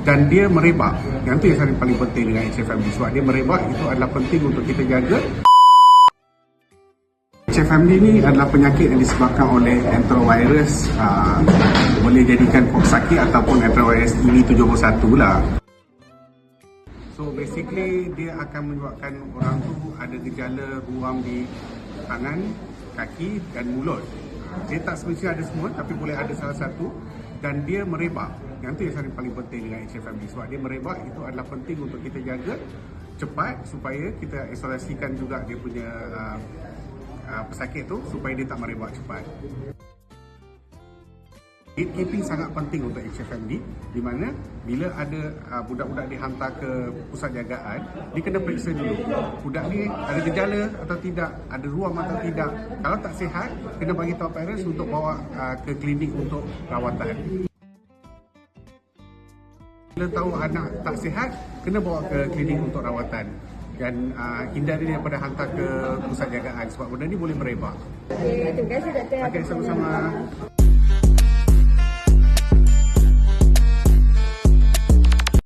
dan dia merebak. Yang tu yang paling penting dengan HFMD, sebab dia merebak itu adalah penting untuk kita jaga. HFMD ni adalah penyakit yang disebabkan oleh enterovirus, boleh jadikan Coxsackie ataupun enterovirus ini71 lah. So basically dia akan menyebabkan orang tu ada gejala ruam di tangan, kaki dan mulut. Dia tak semestinya ada semua, tapi boleh ada salah satu, dan dia merebak. Yang tu yang paling penting dengan HFMD, sebab dia merebak itu adalah penting untuk kita jaga cepat supaya kita isolasikan juga dia punya pesakit tu supaya dia tak merebak cepat. Gatekeeping sangat penting untuk HFMD, di mana bila ada budak-budak dihantar ke pusat jagaan, dia kena periksa dulu budak ni ada gejala atau tidak, ada ruam atau tidak. Kalau tak sihat, kena bagi tahu parents untuk bawa ke klinik untuk rawatan. Bila tahu anak tak sihat, kena bawa ke klinik untuk rawatan dan hindari daripada hantar ke pusat jagaan sebab benda ni boleh merebak. Terima kasih doktor. Okey, sama-sama.